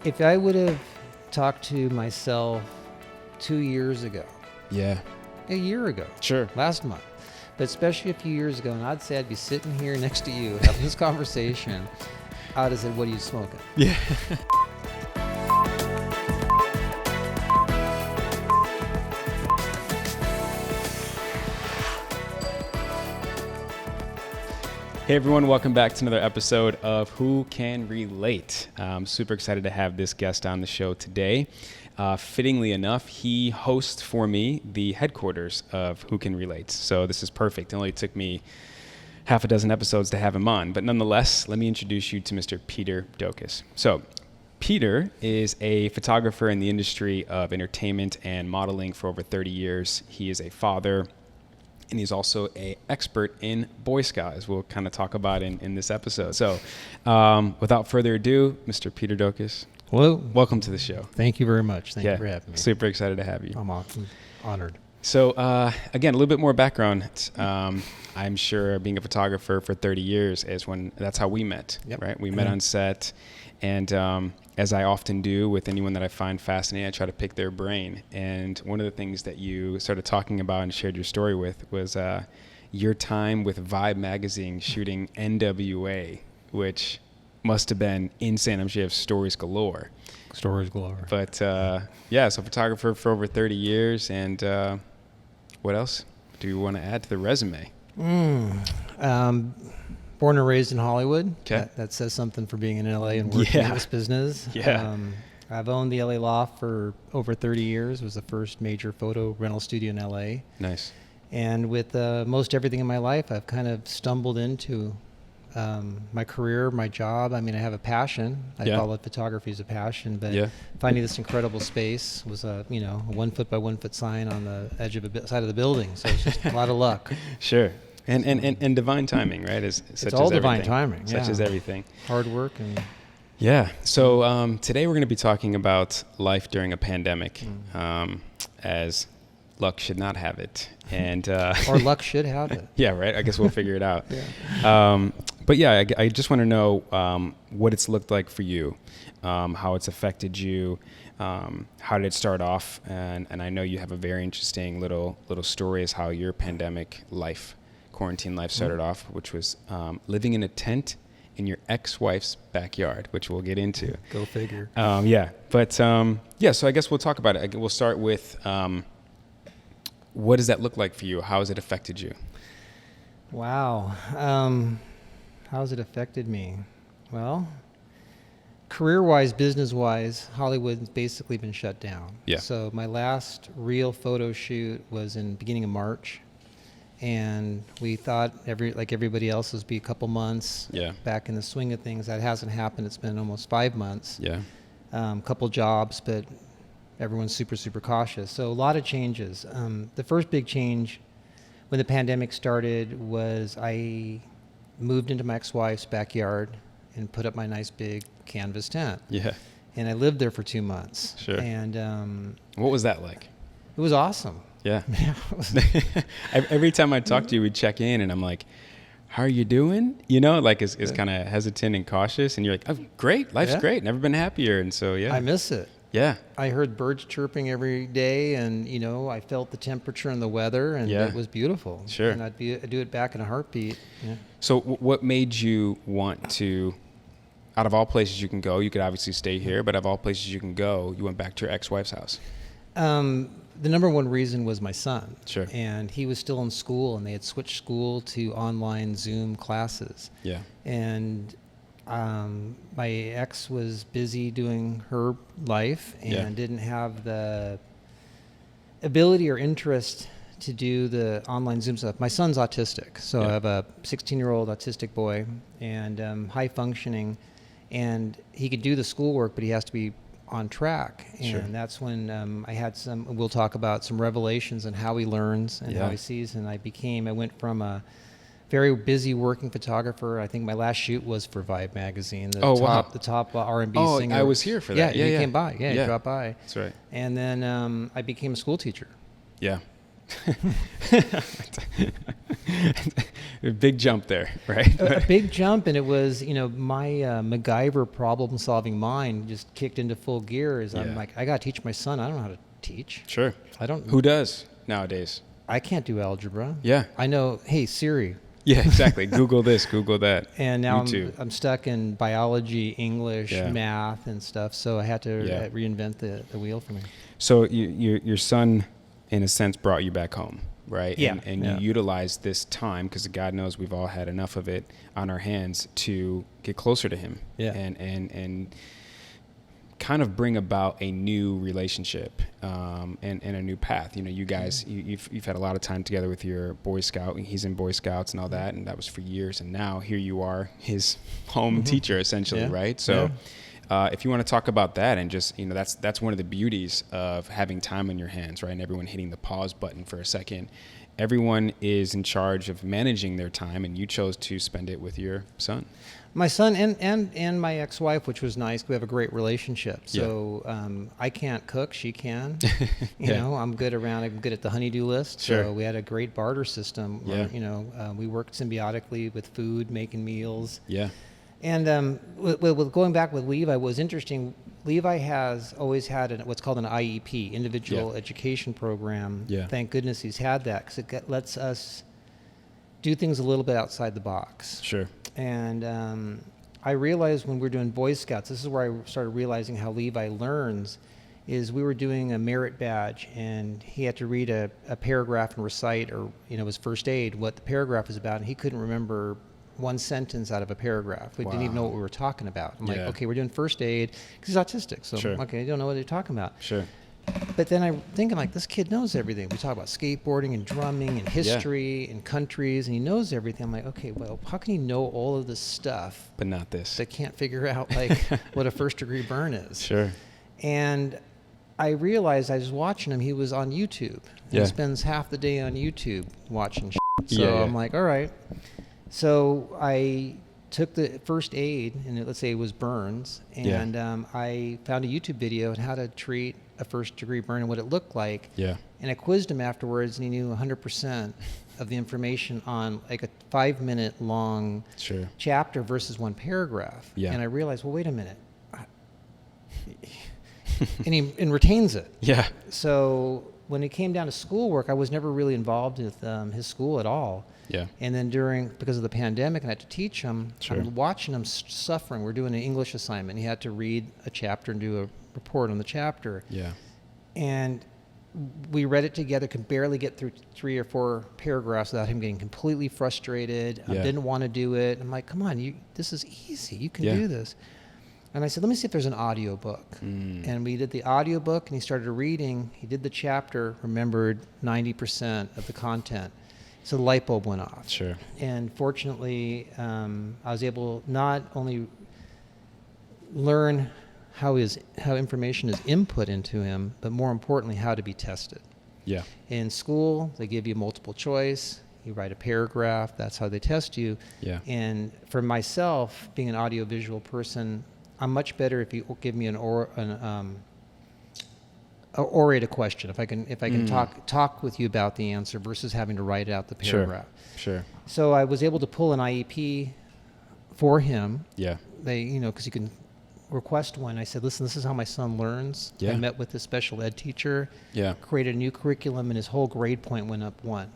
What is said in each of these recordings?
If I would have talked to myself 2 years ago, Yeah. a year ago, Sure. last month, but especially a few years ago, and I'd say I'd be sitting here next to you having this conversation, I'd have said, "What are you smoking?" Yeah. Hey everyone, welcome back to another episode of Who Can Relate. I'm super excited to have this guest on the show today. Fittingly enough, he hosts for me the headquarters of Who Can Relate. So this is perfect. It only took me half a dozen episodes to have him on. But nonetheless, let me introduce you to Mr. Peter Dokus. So Peter is a photographer in the industry of entertainment and modeling for over 30 years. He is a father, and he's also an expert in Boy Scout, as we'll kind of talk about in this episode. So without further ado, Mr. Peter Dokus, Hello. welcome to the show. Thank you very much. Thank you for having me. Super excited to have you. I'm honored. So again, a little bit more background. I'm sure being a photographer for 30 years that's how we met, Yep. right? We met on set, and as I often do with anyone that I find fascinating, I try to pick their brain. And one of the things that you started talking about and shared your story with was your time with Vibe magazine shooting NWA, which must have been insane. I'm sure you have stories galore. Stories galore. But yeah, so photographer for over 30 years. And what else do you want to add to the resume? Born and raised in Hollywood. Okay. That says something for being in LA and working in Yeah. this business. Yeah. I've owned the LA loft for over 30 years. It was the first major photo rental studio in LA. Nice. And with most everything in my life, I've kind of stumbled into my career, my job. I mean, I have a passion. I followed photography as a passion, but finding this incredible space was a 1 foot by 1 foot sign on the edge of side of the building. So it's just a lot of luck. Sure. And divine timing, right? It's all divine timing. Such as everything. Hard work and yeah. So today we're going to be talking about life during a pandemic, as luck should not have it, and or luck should have it. Yeah, right. I guess we'll figure it out. But yeah, I just want to know what it's looked like for you, how it's affected you. How did it start off? And I know you have a very interesting little story as how your quarantine life started off, which was living in a tent in your ex-wife's backyard, which we'll get into. Go figure. Yeah. But so I guess we'll talk about it. We'll start with what does that look like for you? How has it affected you? Wow. How has it affected me? Well, career-wise, business-wise, Hollywood's basically been shut down. Yeah. So my last real photo shoot was in beginning of March. And we thought like everybody else would be a couple months back in the swing of things. That hasn't happened. It's been almost 5 months. Yeah. Couple jobs, but everyone's super, super cautious. So a lot of changes. The first big change when the pandemic started was I moved into my ex-wife's backyard and put up my nice big canvas tent. Yeah. And I lived there for 2 months. Sure. And what was that like? it was awesome. Yeah. Every time I talk to you, we check in and I'm like, how are you doing? Is kind of hesitant and cautious. And you're like, oh, great. Life's great. Never been happier. And so, I miss it. Yeah. I heard birds chirping every day and, I felt the temperature and the weather and it was beautiful. Sure. And I'd do it back in a heartbeat. Yeah. So what made you want to, out of all places you can go, you could obviously stay here, but out of all places you can go, you went back to your ex-wife's house? The number one reason was my son. Sure. And he was still in school and they had switched school to online Zoom classes. Yeah. And my ex was busy doing her life and didn't have the ability or interest to do the online Zoom stuff. My son's autistic. So I have a 16-year-old autistic boy and high functioning, and he could do the schoolwork, but he has to be on track. And that's when I had we'll talk about some revelations on how he learns and how he sees. And I went from a very busy working photographer. I think my last shoot was for Vibe magazine. The top R&B singer. I was here for that. Yeah, you came by. Yeah, you dropped by. That's right. And then I became a school teacher. Yeah. A big jump there, right? A big jump, and it was, my MacGyver problem-solving mind just kicked into full gear. I'm like, I got to teach my son. I don't know how to teach. Sure. I don't. Who does nowadays? I can't do algebra. Yeah. I know. Hey Siri. Yeah, exactly. Google this, Google that. And now YouTube. I'm stuck in biology, English, math, and stuff. So I had to reinvent the wheel for me. So your son, in a sense, brought you back home, right? Yeah. And you utilized this time, because God knows we've all had enough of it on our hands, to get closer to Him. Yeah. And kind of bring about a new relationship and a new path. You guys, you've had a lot of time together with your Boy Scout. He's in Boy Scouts and all that, and that was for years. And now here you are, his home teacher, essentially, right? So if you want to talk about that, and just, that's one of the beauties of having time in your hands, right? And everyone hitting the pause button for a second. Everyone is in charge of managing their time, and you chose to spend it with your son. My son and my ex-wife, which was nice. We have a great relationship. So I can't cook; she can. I'm good at the honey-do list. Sure. So we had a great barter system. Yeah. Where, we worked symbiotically with food, making meals. Yeah. And with going back with Levi, what was interesting. Levi has always had what's called an IEP, Individual Education Program. Yeah. Thank goodness he's had that, because it lets us do things a little bit outside the box. Sure. And I realized when we were doing Boy Scouts, this is where I started realizing how Levi learns, is we were doing a merit badge, and he had to read a paragraph and recite, or his first aid, what the paragraph was about, and he couldn't remember one sentence out of a paragraph. We didn't even know what we were talking about. I'm like, okay, we're doing first aid, because he's autistic, so okay, I don't know what they're talking about. Sure. But then I'm thinking, like, this kid knows everything. We talk about skateboarding and drumming and history and countries, and he knows everything. I'm like, okay, well, how can he know all of this stuff, but not this? That can't figure out, like, what a first-degree burn is? Sure. And I realized, I was watching him. He was on YouTube. He spends half the day on YouTube watching shit. So I'm like, all right. So I took the first aid, and let's say it was burns, and I found a YouTube video on how to treat a first-degree burn and what it looked like. Yeah. And I quizzed him afterwards, and he knew 100% of the information on, like, a 5-minute long chapter versus one paragraph. Yeah. And I realized, well, wait a minute. and he retains it. Yeah. So when it came down to schoolwork, I was never really involved with his school at all. Yeah. And then because of the pandemic, and I had to teach him. I'm watching him suffering. We're doing an English assignment. He had to read a chapter and do a report on the chapter. Yeah. And we read it together, could barely get through 3 or 4 paragraphs without him getting completely frustrated. Didn't want to do it. I'm like, come on, this is easy. You can do this. And I said, let me see if there's an audio book. And we did the audio book, and he started reading. He did the chapter, remembered 90% of the content. So the light bulb went off. Sure. And fortunately, I was able not only learn how information is input into him, but more importantly, how to be tested. Yeah. In school, they give you multiple choice. You write a paragraph. That's how they test you. Yeah. And for myself, being an audiovisual person, I'm much better if you give me an orate a question. If I can talk with you about the answer versus having to write out the paragraph. Sure. So I was able to pull an IEP for him. Yeah. Because you can request one. I said, listen, this is how my son learns. Yeah. I met with the special ed teacher. Yeah. Created a new curriculum, and his whole grade point went up 1.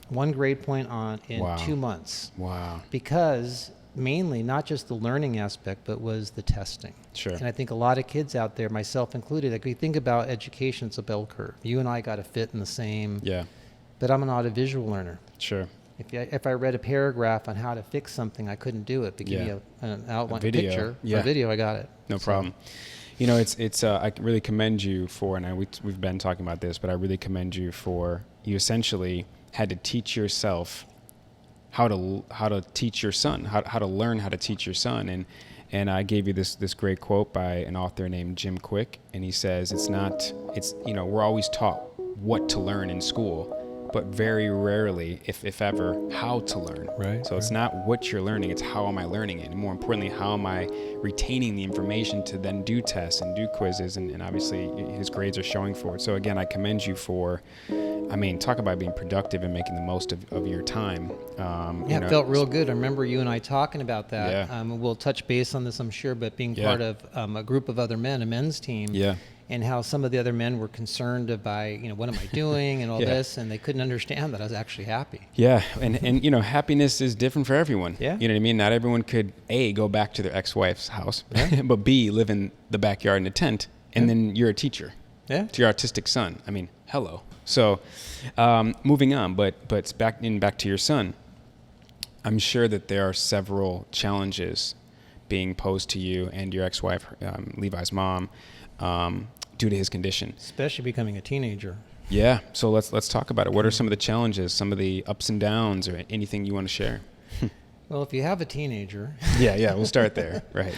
1 grade point in 2 months. Wow. Because mainly not just the learning aspect, but was the testing. Sure. And I think a lot of kids out there, myself included, like, we think about education, it's a bell curve. You and I got to fit in the same. Yeah. But I'm an audiovisual learner. Sure. If I read a paragraph on how to fix something, I couldn't do it. But give me an outline, a picture, a video, I got it. No problem. It's I really commend you for, and we've been talking about this, but I really commend you for, you essentially had to teach yourself how to teach your son, how to learn how to teach your son. And I gave you this great quote by an author named Jim Quick, and he says, we're always taught what to learn in school, but very rarely, if ever, how to learn. Right. So it's not what you're learning, it's how am I learning it? And more importantly, how am I retaining the information to then do tests and do quizzes? And obviously his grades are showing for it. So again, I commend you for I mean, talk about being productive and making the most of your time. It felt real good. I remember you and I talking about that. Yeah. We'll touch base on this, I'm sure, but being Yeah. part of a group of other men, a men's team, Yeah. and how some of the other men were concerned about, what am I doing and all Yeah. this, and they couldn't understand that I was actually happy. Yeah, and happiness is different for everyone. Yeah. You know what I mean? Not everyone could A, go back to their ex-wife's house, Yeah. but B, live in the backyard in a tent, and then you're a teacher Yeah. to your autistic son. I mean, hello. So, moving on, but back to your son. I'm sure that there are several challenges being posed to you and your ex-wife, Levi's mom, due to his condition. Especially becoming a teenager. Yeah. So let's talk about it. What are some of the challenges, some of the ups and downs, or anything you want to share? Well, if you have a teenager, Yeah. We'll start there. Right.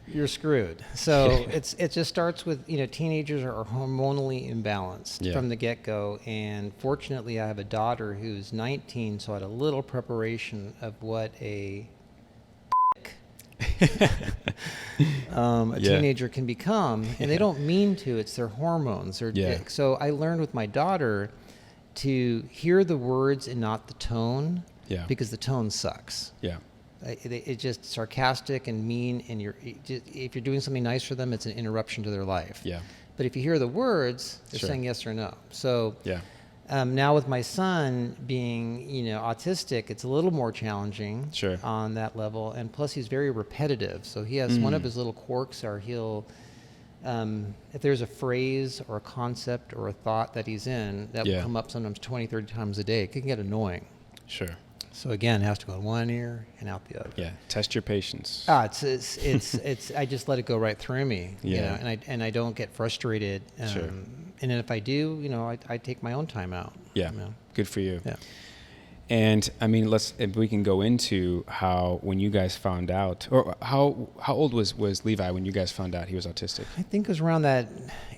you're screwed. So it just starts with, teenagers are hormonally imbalanced from the get-go. And fortunately, I have a daughter who's 19, so I had a little preparation of what a teenager can become. And they don't mean to. It's their hormones. So I learned with my daughter to hear the words and not the tone. Yeah. Because the tone sucks. Yeah. It's just sarcastic and mean, and if you're doing something nice for them, it's an interruption to their life. Yeah. But if you hear the words, they're Sure. saying yes or no. So Yeah. now with my son being, autistic, it's a little more challenging Sure. on that level. And plus, he's very repetitive. So he has one of his little quirks are if there's a phrase or a concept or a thought that he's in, that will come up sometimes 20, 30 times a day. It can get annoying. Sure. So again, it has to go in one ear and out the other. Yeah. Test your patience. It's I just let it go right through me. Yeah. And I don't get frustrated. Sure. And then if I do, I take my own time out. Yeah. Good for you. Yeah. And I mean, if we can go into how, when you guys found out, or how old was Levi when you guys found out he was autistic? I think it was around that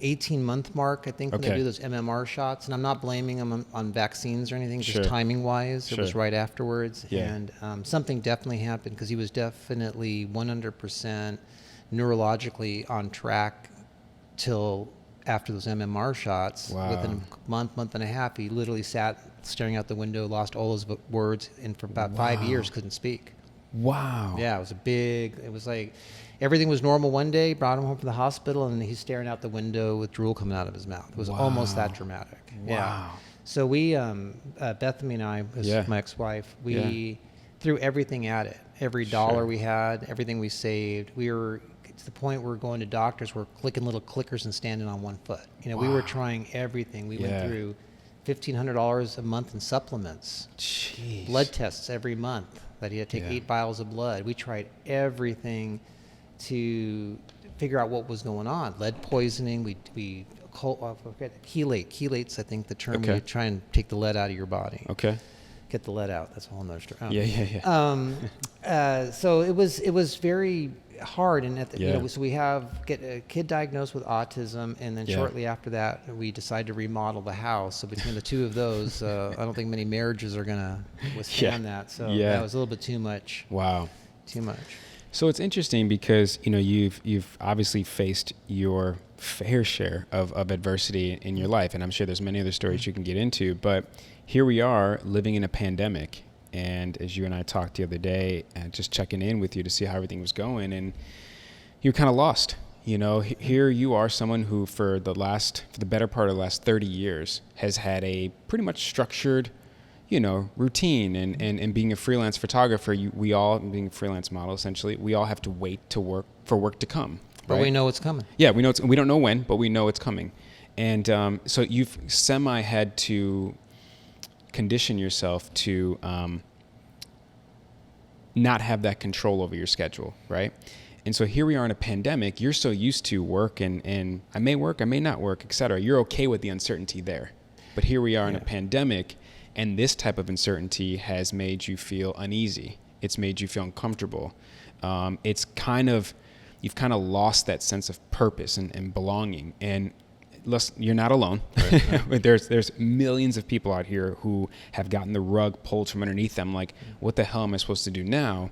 18-month mark. I think when they Okay. do those MMR shots, and I'm not blaming them on vaccines or anything, Sure. just timing-wise. It was Sure. right afterwards. Yeah. And something definitely happened because he was definitely 100% neurologically on track till after those MMR shots. Wow. Within a month and a half, he literally sat staring out the window, lost all his words, and for about 5 years couldn't speak. Wow. Yeah, it was like everything was normal one day, brought him home from the hospital, and he's staring out the window with drool coming out of his mouth. It was almost that dramatic. Wow. Yeah. So we, Bethany and I, my ex-wife, we threw everything at it. Every dollar we had, everything we saved. We were to the point where we're going to doctors, we're clicking little clickers and standing on one foot. We were trying everything. We went through $1,500 a month in supplements. Jeez. Blood tests every month that he had to take 8 vials of blood. We tried everything to figure out what was going on. Lead poisoning. I forget, chelate. Chelate's, I think, the term where you try and take the lead out of your body. Okay. Get the lead out. That's a whole nother story. Yeah. So it was very hard, and so we get a kid diagnosed with autism, and then shortly after that, we decide to remodel the house. So between the two of those, I don't think many marriages are gonna withstand that. So that was a little bit too much. Wow. Too much. So it's interesting because you've obviously faced your fair share of adversity in your life, and I'm sure there's many other stories you can get into. But here we are living in a pandemic. And as you and I talked the other day, just checking in with you to see how everything was going, and you're kind of lost. Here you are, someone who for the better part of the last 30 years has had a pretty much structured, routine. And being a freelance photographer, being a freelance model, essentially, we all have to wait for work to come. But right? we know it's coming. Yeah, we don't know when, but we know it's coming. And so you've had to condition yourself to not have that control over your schedule, right? And so here we are in a pandemic. You're so used to work and I may work, I may not work, et cetera. You're okay with the uncertainty there. But here we are in a pandemic, and this type of uncertainty has made you feel uneasy. It's made you feel uncomfortable. You've kind of lost that sense of purpose and belonging. And you're not alone. Right. There's millions of people out here who have gotten the rug pulled from underneath them. Like, what the hell am I supposed to do now?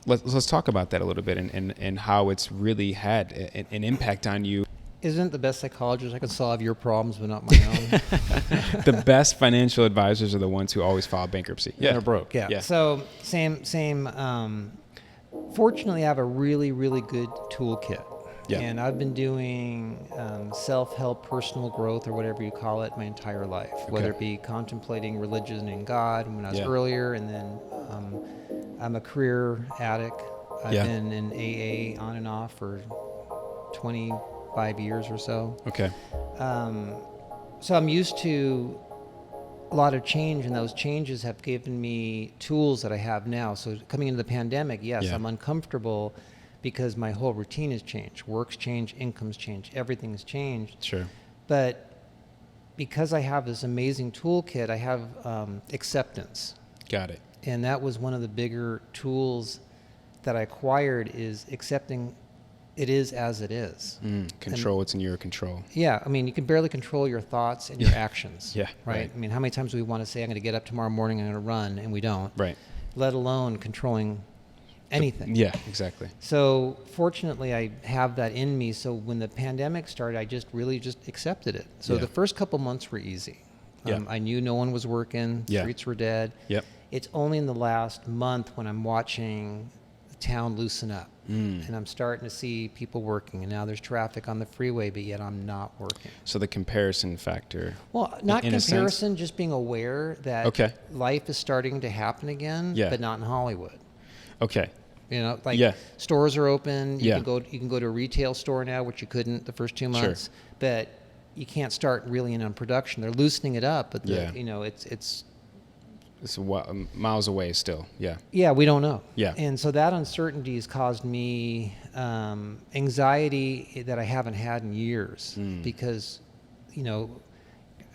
Let's talk about that a little bit and how it's really had an impact on you. Isn't the best psychologist I can solve your problems, but not my own? The best financial advisors are the ones who always file bankruptcy. Yeah, they're broke. Yeah. So same. Fortunately, I have a really, really good toolkit. Yeah. And I've been doing self-help, personal growth, or whatever you call it, my entire life. Whether it be contemplating religion and God when I was earlier, and then I'm a career addict. I've been in AA on and off for 25 years or so. Okay. So I'm used to a lot of change, and those changes have given me tools that I have now. So coming into the pandemic, yes, I'm uncomfortable because my whole routine has changed. Work's changed, income's changed, everything's changed. Sure. But because I have this amazing toolkit, I have acceptance. Got it. And that was one of the bigger tools that I acquired, is accepting it is as it is. Control what's in your control. Yeah, I mean, you can barely control your thoughts and your actions. Yeah, right? I mean, how many times do we want to say, I'm going to get up tomorrow morning, I'm going to run, and we don't. Right. Let alone controlling anything. Yeah, exactly. So fortunately, I have that in me. So when the pandemic started, I just really just accepted it. So the first couple months were easy. I knew no one was working. Streets were dead. Yep. It's only in the last month when I'm watching the town loosen up. And I'm starting to see people working, and now there's traffic on the freeway, but yet I'm not working. So the comparison factor. Well, not comparison, just being aware that life is starting to happen again, but not in Hollywood. Okay. You know, like stores are open. You can go to a retail store now, which you couldn't the first 2 months. But you can't start really in on production. They're loosening it up, but you know, it's miles away still. Yeah, we don't know. And so that uncertainty has caused me anxiety that I haven't had in years, because, you know,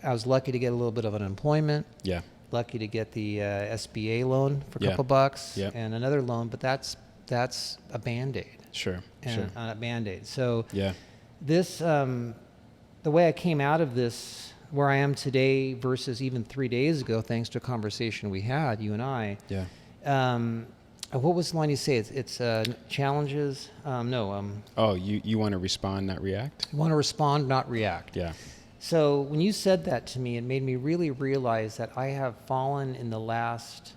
I was lucky to get a little bit of unemployment. Lucky to get the SBA loan for a couple bucks and another loan, but that's a Band-Aid. Sure. A Band-Aid. So this, the way I came out of this, where I am today versus even 3 days ago, thanks to a conversation we had, you and I. What was the line you say? It's challenges. Oh, you want to respond, not react? You want to respond, not react. So when you said that to me, it made me really realize that I have fallen in the last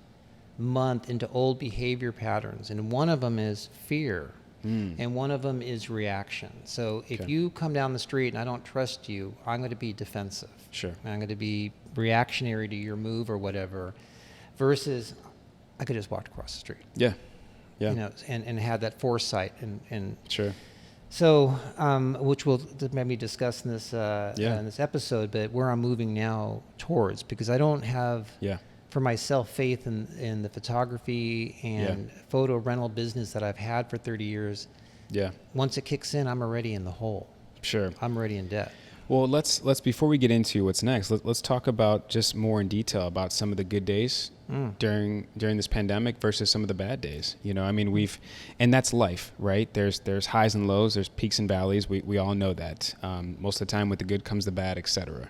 month into old behavior patterns, and one of them is fear, and one of them is reaction. So if you come down the street and I don't trust you, I'm going to be defensive. I'm going to be reactionary to your move or whatever, versus I could just walk across the street. You know, and have that foresight and So, which we'll maybe discuss in this in this episode, but where I'm moving now towards, because I don't have for myself faith in the photography and photo rental business that I've had for 30 years. Once it kicks in, I'm already in the hole. I'm already in debt. Well, let's before we get into what's next, let's talk about just more in detail about some of the good days during this pandemic versus some of the bad days. You know, I mean, and that's life, right? There's highs and lows, there's peaks and valleys. We all know that. Most of the time, with the good comes the bad, etc.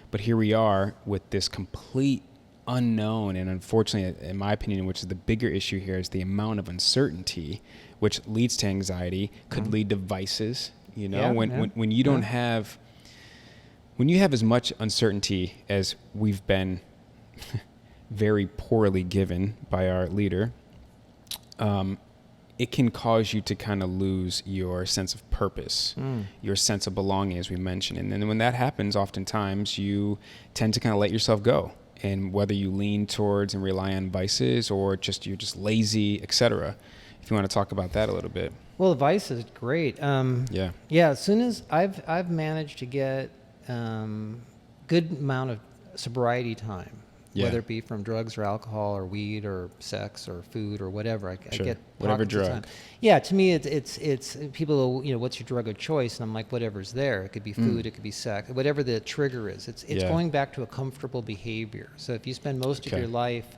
But here we are with this complete unknown, and unfortunately, in my opinion, which is the bigger issue here, is the amount of uncertainty, which leads to anxiety, could lead to vices. You know, when you don't have. When you have as much uncertainty as we've been very poorly given by our leader, it can cause you to kind of lose your sense of purpose, your sense of belonging, as we mentioned. And then when that happens, oftentimes you tend to kind of let yourself go. And whether you lean towards and rely on vices, or you're just lazy, etc. If you want to talk about that a little bit. Well, the vice is great. As soon as I've managed to get good amount of sobriety time, whether it be from drugs or alcohol or weed or sex or food or whatever. I get whatever drug. To me, it's people. You know, what's your drug of choice? And I'm like, whatever's there. It could be food, it could be sex, whatever the trigger is. It's going back to a comfortable behavior. So if you spend most of your life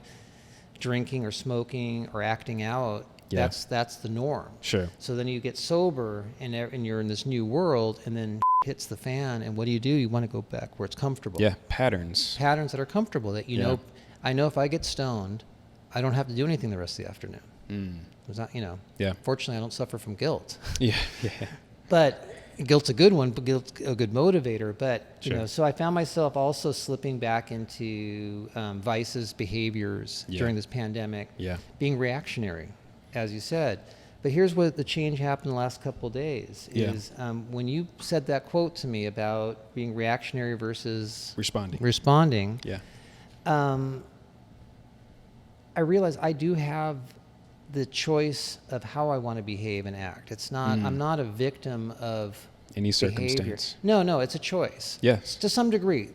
drinking or smoking or acting out, that's the norm. So then you get sober and you're in this new world, and then hits the fan, and what do? You want to go back where it's comfortable. Patterns that are comfortable, that you know. I know if I get stoned, I don't have to do anything the rest of the afternoon. It's not, you know. Fortunately, I don't suffer from guilt. But Guilt's a good one, but guilt's a good motivator. But Sure. you know, so I found myself also slipping back into vices, behaviors during this pandemic, being reactionary, as you said. But here's what the change happened the last couple of days is when you said that quote to me about being reactionary versus responding. I realized I do have the choice of how I want to behave and act. It's not, I'm not a victim of any behavior. circumstance. No, it's a choice. Yes. To some degree.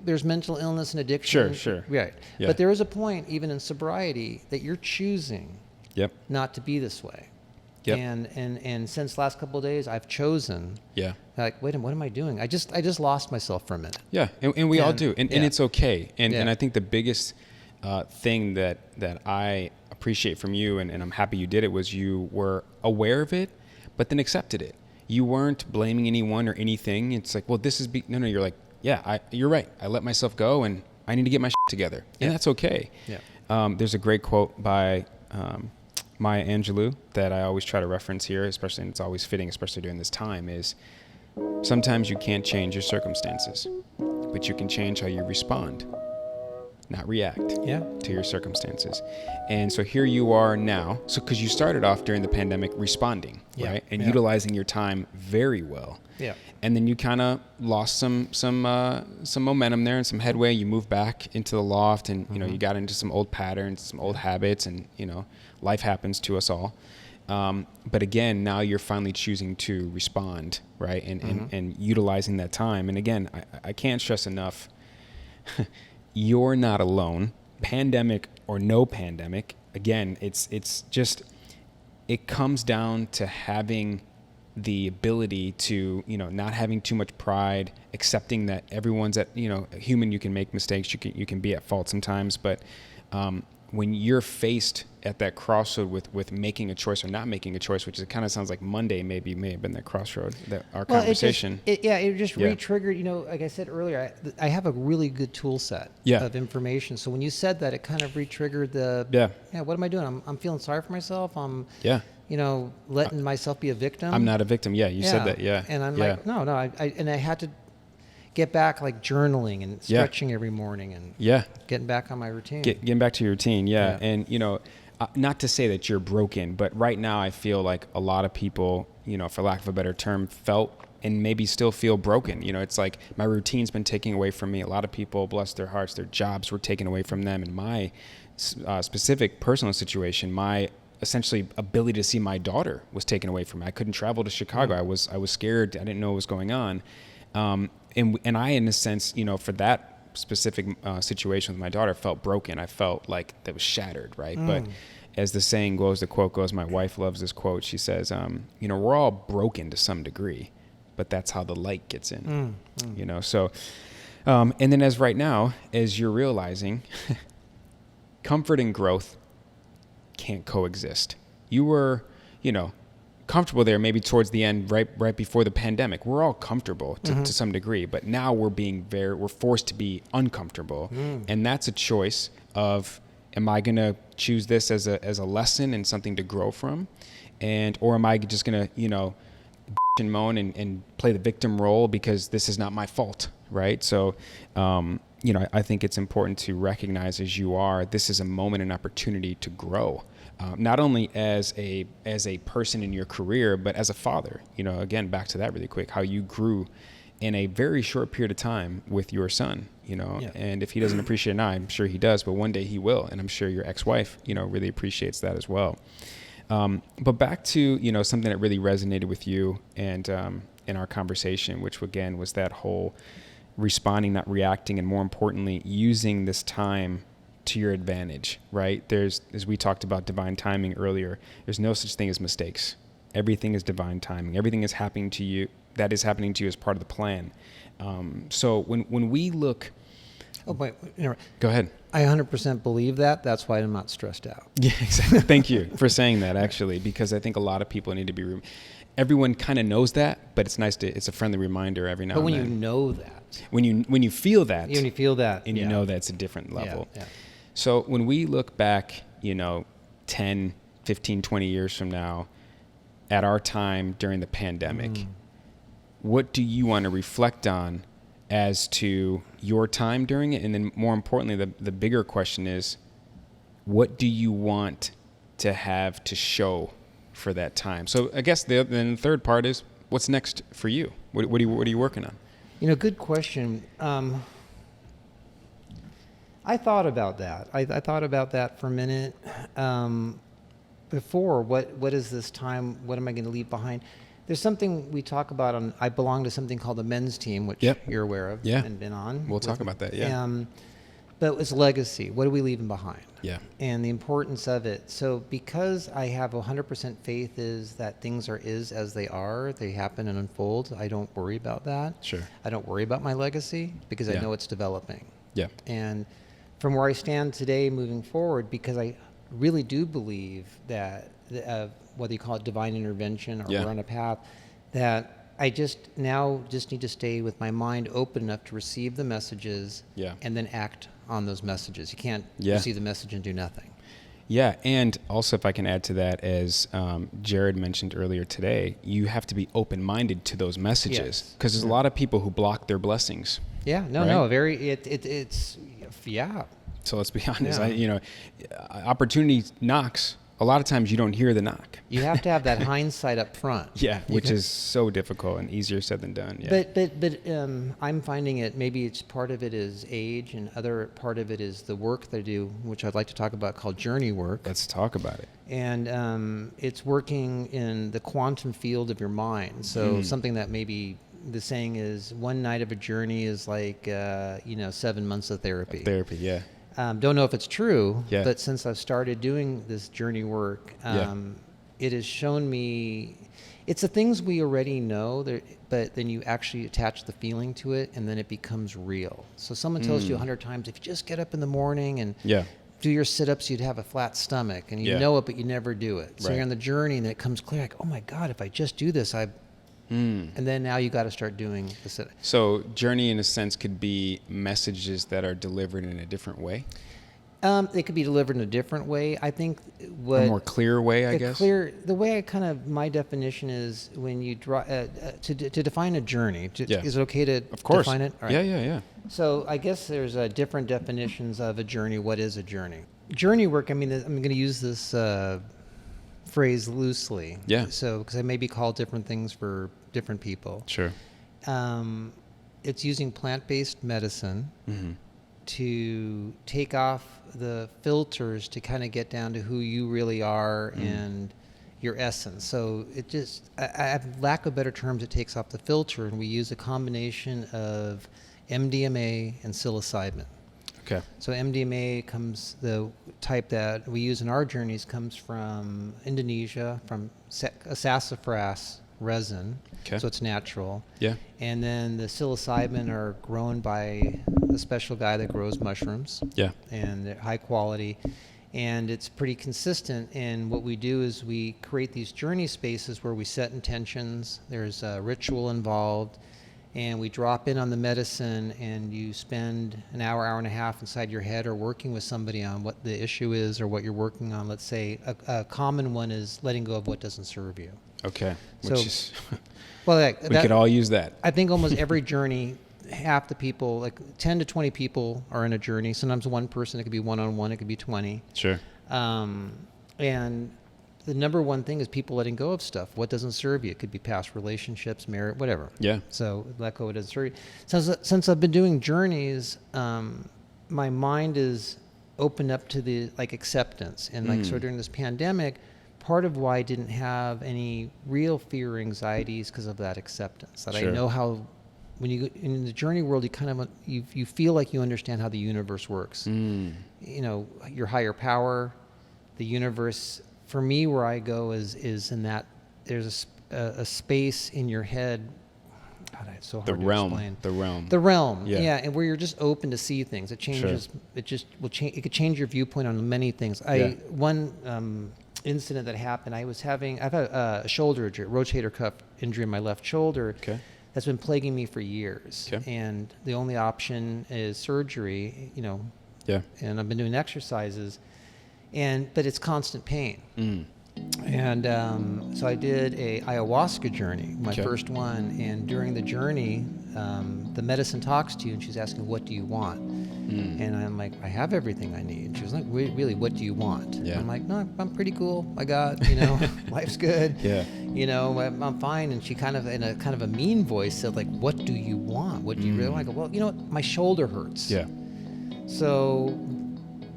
There's mental illness and addiction. Sure. Right. Yeah. But there is a point, even in sobriety, that you're choosing not to be this way. Yep. And since last couple of days, I've chosen. Like, wait a minute, what am I doing? I just lost myself for a minute. Yeah, and we all do, and it's okay. And I think the biggest thing that I appreciate from you, and I'm happy you did it, was you were aware of it, but then accepted it. You weren't blaming anyone or anything. It's like, well, this is no. You're like, you're right. I let myself go, and I need to get my shit together, and that's okay. There's a great quote by Maya Angelou that I always try to reference here, especially, and it's always fitting, especially during this time, is sometimes you can't change your circumstances, but you can change how you respond, not react to your circumstances. And so here you are now. So because you started off during the pandemic responding, right? And utilizing your time very well. And then you kind of lost some momentum there and some headway. You moved back into the loft, and you know, you got into some old patterns, some old habits, and you know, life happens to us all. But again, now you're finally choosing to respond, right? And utilizing that time. And again, I can't stress enough, you're not alone. Pandemic or no pandemic, again, it's just, it comes down to having the ability to, you know, not having too much pride, accepting that everyone's human, you can make mistakes, you can be at fault sometimes, but when you're faced at that crossroad with making a choice or not making a choice, which it kind of sounds like Monday may have been that crossroad, conversation. It just re-triggered, you know, like I said earlier, I have a really good tool set of information. So when you said that, it kind of re-triggered what am I doing? I'm feeling sorry for myself. I'm letting myself be a victim. I'm not a victim. You said that. And I'm like, no, I had to get back, like journaling and stretching every morning and getting back on my routine. Getting back to your routine. And you know, not to say that you're broken, but right now I feel like a lot of people, you know, for lack of a better term, felt and maybe still feel broken. You know, it's like my routine's been taken away from me. A lot of people, bless their hearts, their jobs were taken away from them. In my specific personal situation, my essentially ability to see my daughter was taken away from me. I couldn't travel to Chicago. I was scared. I didn't know what was going on. And I, in a sense, you know, for that specific situation with my daughter, felt broken. I felt like that was shattered, right? But as the saying goes, the quote goes, my wife loves this quote. She says, you know, we're all broken to some degree, but that's how the light gets in, you know? So, and then as right now, as you're realizing, comfort and growth can't coexist. You were, you know, comfortable there maybe towards the end, right before the pandemic. We're all comfortable to some degree, but now we're forced to be uncomfortable. And that's a choice of, am I going to choose this as a lesson and something to grow from? Or am I just going to, you know, and moan and play the victim role because this is not my fault, right? So, you know, I think it's important to recognize as you are, this is a moment and opportunity to grow. Not only as a person in your career, but as a father. You know, again, back to that really quick, how you grew in a very short period of time with your son, you know, and if he doesn't appreciate it now, I'm sure he does, but one day he will. And I'm sure your ex-wife, you know, really appreciates that as well. But back to, you know, something that really resonated with you and in our conversation, which again was that whole responding, not reacting, and more importantly, using this time to your advantage, right? There's, as we talked about divine timing earlier, there's no such thing as mistakes. Everything is divine timing. Everything is happening to you. That is happening to you as part of the plan. So when we look... Oh, wait. Go ahead. I 100% believe that. That's why I'm not stressed out. Yeah, exactly. Thank you for saying that, actually, because I think a lot of people need to be... Everyone kind of knows that, but it's nice it's a friendly reminder every now and then. But when you know that... When you feel that... When you feel that. And you know that's a different level. Yeah. So when we look back, you know, 10, 15, 20 years from now, at our time during the pandemic, what do you want to reflect on as to your time during it? And then more importantly, the bigger question is, what do you want to have to show for that time? So I guess then the third part is, what's next for you? What are you working on? Good question. I thought about that. I thought about that for a minute. Before, what is this time? What am I going to leave behind? There's something we talk about I belong to something called the men's team, which you're aware of and been on. We'll talk about that, but it's legacy. What are we leaving behind? Yeah. And the importance of it. So because I have 100% faith is that things are as they are, they happen and unfold. I don't worry about that. Sure. I don't worry about my legacy because I know it's developing. Yeah. And from where I stand today moving forward, because I really do believe that whether you call it divine intervention or we're on a path, that I just need to stay with my mind open enough to receive the messages and then act on those messages. You can't receive the message and do nothing. Yeah, and also if I can add to that, as Jared mentioned earlier today, you have to be open-minded to those messages, because there's a lot of people who block their blessings. Yeah, it's So let's be honest, opportunity knocks. A lot of times you don't hear the knock. You have to have that hindsight up front. Which is so difficult and easier said than done. Yeah. But I'm finding it, maybe it's part of it is age and other part of it is the work that I do, which I'd like to talk about, called journey work. Let's talk about it. And it's working in the quantum field of your mind. So something that maybe the saying is 1 night of a journey is like, 7 months of therapy. Don't know if it's true, but since I've started doing this journey work, it has shown me it's the things we already know, but then you actually attach the feeling to it, and then it becomes real. So someone tells you 100 times, if you just get up in the morning and do your sit-ups, you'd have a flat stomach, and you know it, but you never do it. So you're on the journey, and it comes clear, like, oh my God, if I just do this, and then now you got to start doing the sit. So journey, in a sense, could be messages that are delivered in a different way. They could be delivered in a different way. I think A more clear way, I guess. The way my definition is when you to define a journey. Is it okay to define it? All right. Yeah. So I guess there's different definitions of a journey. What is a journey? Journey work. I mean, I'm going to use this phrase loosely. Yeah. So because it may be called different things for different people. Sure. It's using plant-based medicine to take off the filters to kind of get down to who you really are and your essence. So it just, I lack of better terms, it takes off the filter, and we use a combination of MDMA and psilocybin. Okay. So MDMA the type that we use in our journeys comes from Indonesia, from sassafras resin. Okay. So it's natural. Yeah. And then the psilocybin are grown by a special guy that grows mushrooms. Yeah. And they're high quality. And it's pretty consistent. And what we do is we create these journey spaces where we set intentions. There's a ritual involved. And we drop in on the medicine, and you spend an hour and a half inside your head or working with somebody on what the issue is or what you're working on. Let's say a common one is letting go of what doesn't serve you. Okay. We could all use that. I think almost every journey, half the people, like 10 to 20 people are in a journey. Sometimes one person, it could be one-on-one, it could be 20. Sure. And the number one thing is people letting go of stuff. What doesn't serve you? It could be past relationships, marriage, whatever. Yeah. So let go of what doesn't serve you. Since I've been doing journeys, my mind is opened up to the acceptance. And so during this pandemic, part of why I didn't have any real fear or anxieties because of that acceptance. That sure. I know how, when you go in the journey world, you kind of you feel like you understand how the universe works. You know, your higher power, the universe. For me, where I go is in that there's a space in your head. God, it's so hard to explain. The realm. Yeah, and where you're just open to see things. It changes. Sure. It just will change. It could change your viewpoint on many things. One incident that happened, I've had a shoulder injury, rotator cuff injury in my left shoulder. Okay. That's been plaguing me for years. Okay. And the only option is surgery. You know. Yeah. And I've been doing exercises. But it's constant pain. And so I did a ayahuasca journey, my first one. And during the journey, the medicine talks to you, and she's asking, "What do you want?" And I'm like, "I have everything I need." She was like, "Really, what do you want?" Yeah. I'm like, "No, I'm pretty cool. I got, life's good. Yeah. I'm fine." And she kind of, in a kind of a mean voice, said, like, "What do you want? What do you really want?" I go, "Well, my shoulder hurts." Yeah. So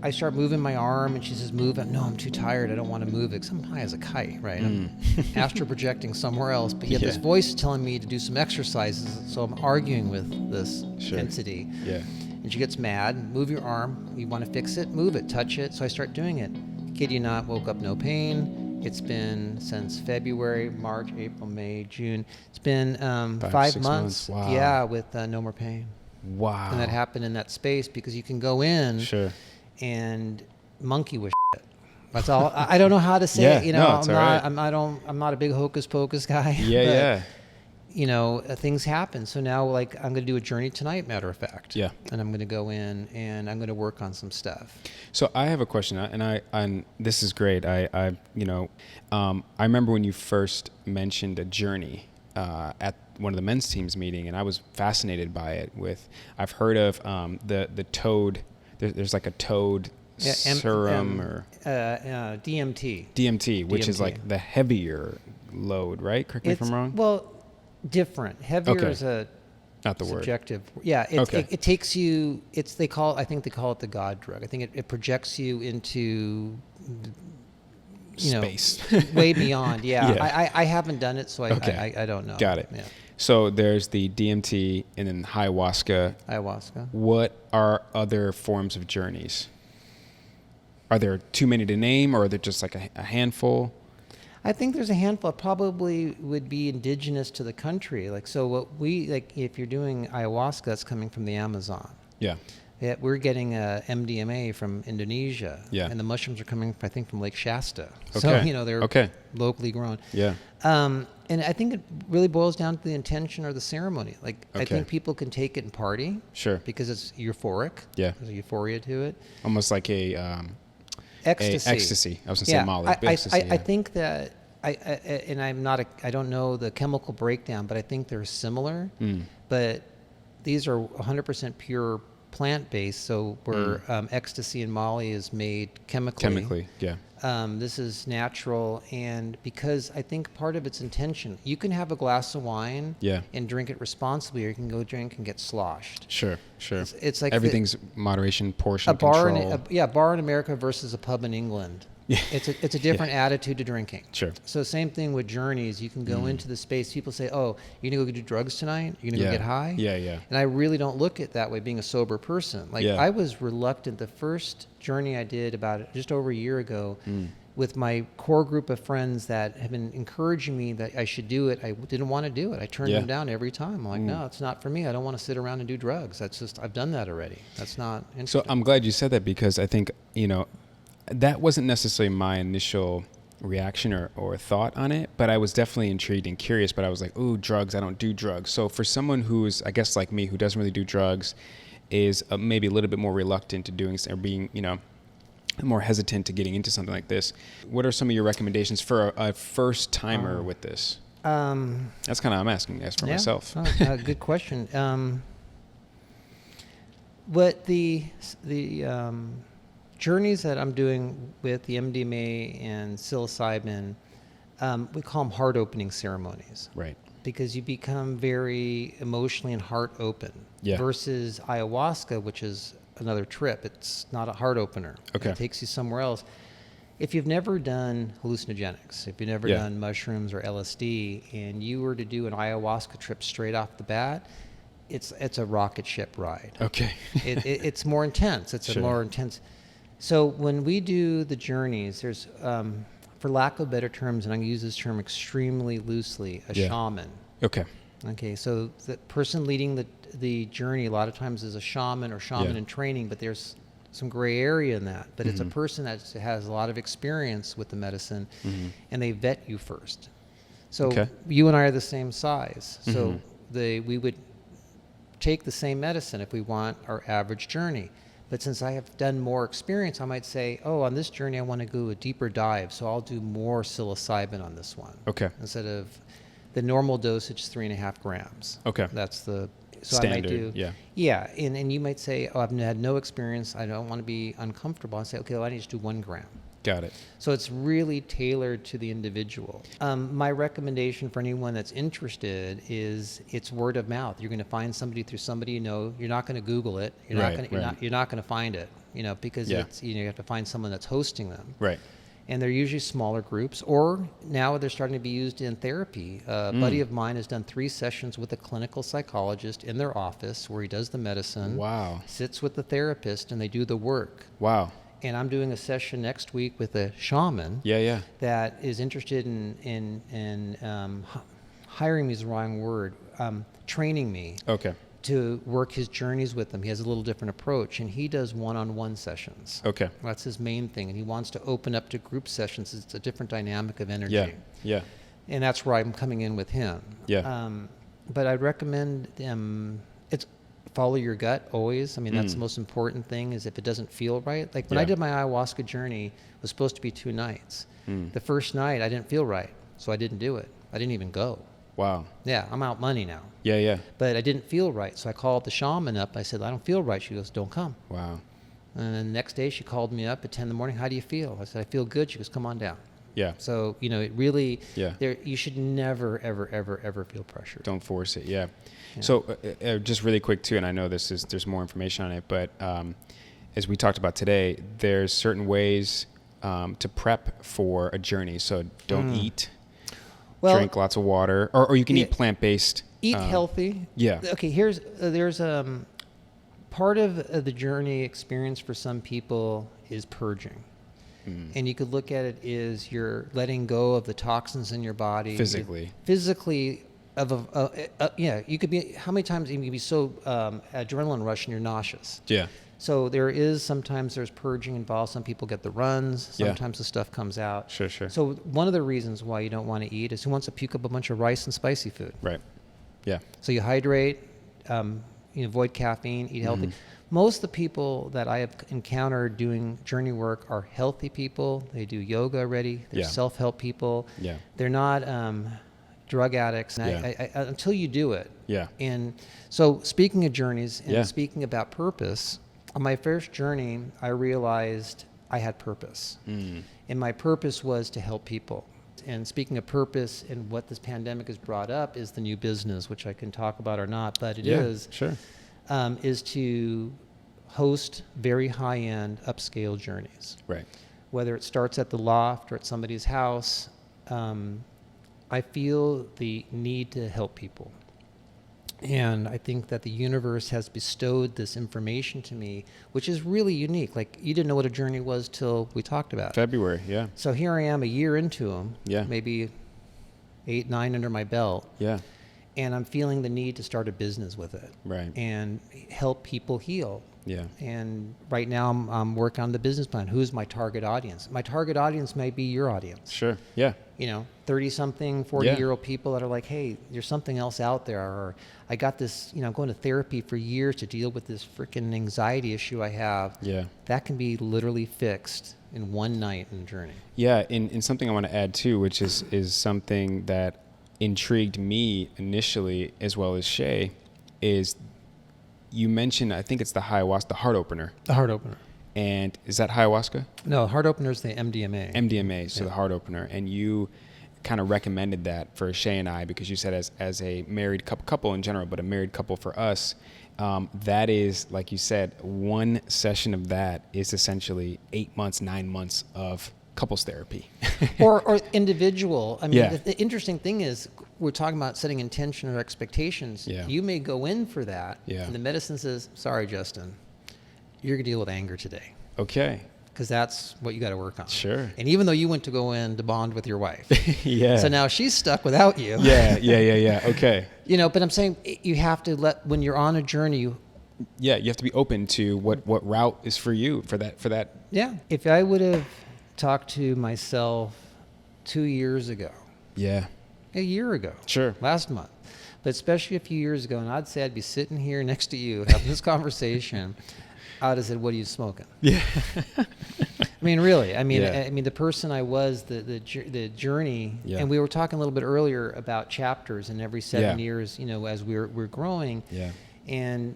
I start moving my arm, and she says, "Move it." No, I'm too tired. I don't want to move it, because I'm high as a kite, right? I'm astral projecting somewhere else, but yet this voice is telling me to do some exercises. So I'm arguing with this entity. Yeah. And she gets mad. "Move your arm. You want to fix it? Move it. Touch it." So I start doing it. Kid you not, woke up no pain. It's been since February, March, April, May, June. It's been 5 6 months. Wow. Yeah, with no more pain. Wow. And that happened in that space, because you can go in and monkey with shit. That's all. I don't know how to say it. I'm not a big hocus pocus guy. Yeah. But, things happen. So now, like, I'm going to do a journey tonight, matter of fact. Yeah. And I'm going to go in and I'm going to work on some stuff. So I have a question, and this is great. I remember when you first mentioned a journey at one of the men's teams meeting, and I was fascinated by it. I've heard of the toad. There's like a toad serum or DMT. DMT, which is like the heavier load, right? Correct me if I'm wrong. Well, different. Heavier is a not the subjective. word. Yeah, it takes you. I think they call it the God drug. I think it projects you into space, way beyond. Yeah. I haven't done it, so I don't know. Got it. Yeah. So there's the DMT and then ayahuasca. What are other forms of journeys? Are there too many to name, or are there just like a handful? I think there's a handful. Probably would be indigenous to the country. Like, so what if you're doing ayahuasca, that's coming from the Amazon. Yeah. Yeah, we're getting MDMA from Indonesia. Yeah. And the mushrooms are coming, I think, from Lake Shasta. Okay. So, they're locally grown. Yeah. And I think it really boils down to the intention or the ceremony. Like, I think people can take it and party. Sure. Because it's euphoric. Yeah. There's a euphoria to it. Almost like a ecstasy. I was going to say Molly. I think that I don't know the chemical breakdown, but I think they're similar. But these are 100% pure plant-based, so where ecstasy and Molly is made chemically. Yeah. This is natural, and because I think part of its intention, you can have a glass of wine and drink it responsibly, or you can go drink and get sloshed. Sure. It's like everything's moderation, portion control. A bar in America versus a pub in England. Yeah. It's a different attitude to drinking. Sure. So same thing with journeys. You can go into the space. People say, "Oh, you're gonna go do drugs tonight? You're gonna go get high?" Yeah. And I really don't look at that way, being a sober person. Like, I was reluctant. The first journey I did about just over a year ago, with my core group of friends that have been encouraging me that I should do it, I didn't want to do it. I turned them down every time. I'm like, no, it's not for me. I don't want to sit around and do drugs. I've done that already. That's not interesting. So I'm glad you said that, because I think that wasn't necessarily my initial reaction or thought on it, but I was definitely intrigued and curious. But I was like, ooh, drugs, I don't do drugs. So for someone who's, I guess, like me, who doesn't really do drugs, is maybe a little bit more reluctant to doing, or being, more hesitant to getting into something like this, what are some of your recommendations for a first timer with this? That's kind of, I'm asking this for myself. Good question. What the journeys that I'm doing with the MDMA and psilocybin, we call them heart-opening ceremonies. Right. Because you become very emotionally and heart-open. Yeah. Versus ayahuasca, which is another trip. It's not a heart opener. Okay. It takes you somewhere else. If you've never done hallucinogenics, if you've never done mushrooms or LSD, and you were to do an ayahuasca trip straight off the bat, it's a rocket ship ride. Okay. It's more intense. It's a more intense. So when we do the journeys, there's, for lack of better terms, and I use this term extremely loosely, a shaman. Okay, so the person leading the journey a lot of times is a shaman or shaman in training, but there's some gray area in that. But it's a person that has a lot of experience with the medicine, and they vet you first. So you and I are the same size. So we would take the same medicine if we want our average journey. But since I have done more experience, I might say, oh, on this journey, I want to go a deeper dive. So I'll do more psilocybin on this one. Okay. Instead of the normal dosage, 3.5 grams. Okay. That's the so standard. I might do. Yeah. Yeah. And you might say, oh, I've had no experience. I don't want to be uncomfortable. I say, okay, well, I need to do 1 gram. Got it. So it's really tailored to the individual. My recommendation for anyone that's interested is it's word of mouth. You're going to find somebody through somebody you know. You're not going to Google it. You're not going to. You're not going to find it. Because it's you have to find someone that's hosting them. Right. And they're usually smaller groups, or now they're starting to be used in therapy. A buddy of mine has done 3 sessions with a clinical psychologist in their office where he does the medicine. Wow. Sits with the therapist and they do the work. Wow. And I'm doing a session next week with a shaman. Yeah. That is interested in hiring me is the wrong word, training me. Okay. To work his journeys with them. He has a little different approach, and he does one-on-one sessions. Okay. That's his main thing, and he wants to open up to group sessions. It's a different dynamic of energy. Yeah. And that's where I'm coming in with him. Yeah. But I'd recommend it's follow your gut always. I mean, that's the most important thing. Is if it doesn't feel right. Like when I did my ayahuasca journey, it was supposed to be 2 nights. The first night I didn't feel right, so I didn't do it. I didn't even go. Wow. Yeah, I'm out money now. Yeah. But I didn't feel right, so I called the shaman up. I said, I don't feel right. She goes, don't come. Wow. And then the next day she called me up at 10 in the morning. How do you feel? I said, I feel good. She goes, come on down. Yeah. So, it really, Yeah. You should never, ever, ever, ever feel pressure. Don't force it. Yeah. So just really quick too, and I know there's more information on it, but as we talked about today, there's certain ways to prep for a journey. So don't eat. Well, drink lots of water, or you can eat plant-based. Eat healthy. Yeah. Okay. There's part of the journey experience for some people is purging, and you could look at it as you're letting go of the toxins in your body. Physically. You could be. How many times you can be so adrenaline rush and you're nauseous? Yeah. So sometimes there's purging involved. Some people get the runs. Sometimes the stuff comes out. Sure. So one of the reasons why you don't want to eat is who wants to puke up a bunch of rice and spicy food. Right. Yeah. So you hydrate, avoid caffeine, eat healthy. Most of the people that I have encountered doing journey work are healthy people. They do yoga already. They're self-help people. Yeah. They're not drug addicts. And Yeah. I, until you do it. Yeah. And so speaking of journeys and speaking about purpose, on my first journey, I realized I had purpose. And my purpose was to help people. And speaking of purpose and what this pandemic has brought up is the new business, which I can talk about or not, but it is to host very high-end upscale journeys. Right. Whether it starts at the loft or at somebody's house, I feel the need to help people. And I think that the universe has bestowed this information to me, which is really unique. Like, you didn't know what a journey was till we talked about it. February, yeah. So here I am a year into them, maybe 8, 9 under my belt. Yeah. And I'm feeling the need to start a business with it. Right. And help people heal. Yeah. And right now I'm working on the business plan. Who's my target audience? My target audience may be your audience. Sure. Yeah. 30-something, 40-year-old people that are like, hey, there's something else out there. Or I got this, I'm going to therapy for years to deal with this freaking anxiety issue I have. Yeah. That can be literally fixed in one night in the journey. Yeah. And something I want to add too, which is something that intrigued me initially, as well as Shay, is you mentioned, I think it's the ayahuasca, the heart opener. The heart opener. And is that ayahuasca? No, heart opener is the MDMA. MDMA, so the heart opener. And you kind of recommended that for Shay and I, because you said as a married couple in general, but a married couple for us, that is, like you said, one session of that is essentially 8 months, 9 months of couples therapy. or individual. I mean, the interesting thing is, we're talking about setting intention or expectations. Yeah. You may go in for that, and the medicine says, sorry, Justin, you're going to deal with anger today. Okay. Because that's what you got to work on. Sure. And even though you went to go in to bond with your wife. Yeah. So now she's stuck without you. Yeah. Okay. But I'm saying you have to when you're on a journey. You have to be open to what route is for you for that. Yeah. If I would have talked to myself 2 years ago. Yeah. A year ago. Sure. Last month. But especially a few years ago, and I'd say I'd be sitting here next to you having this conversation. I would have said, "What are you smoking?" Yeah. I mean, really. I mean, Yeah. I mean, the person I was, the journey, Yeah. and we were talking a little bit earlier about chapters, and every 7 Yeah. years, as we're growing, Yeah. and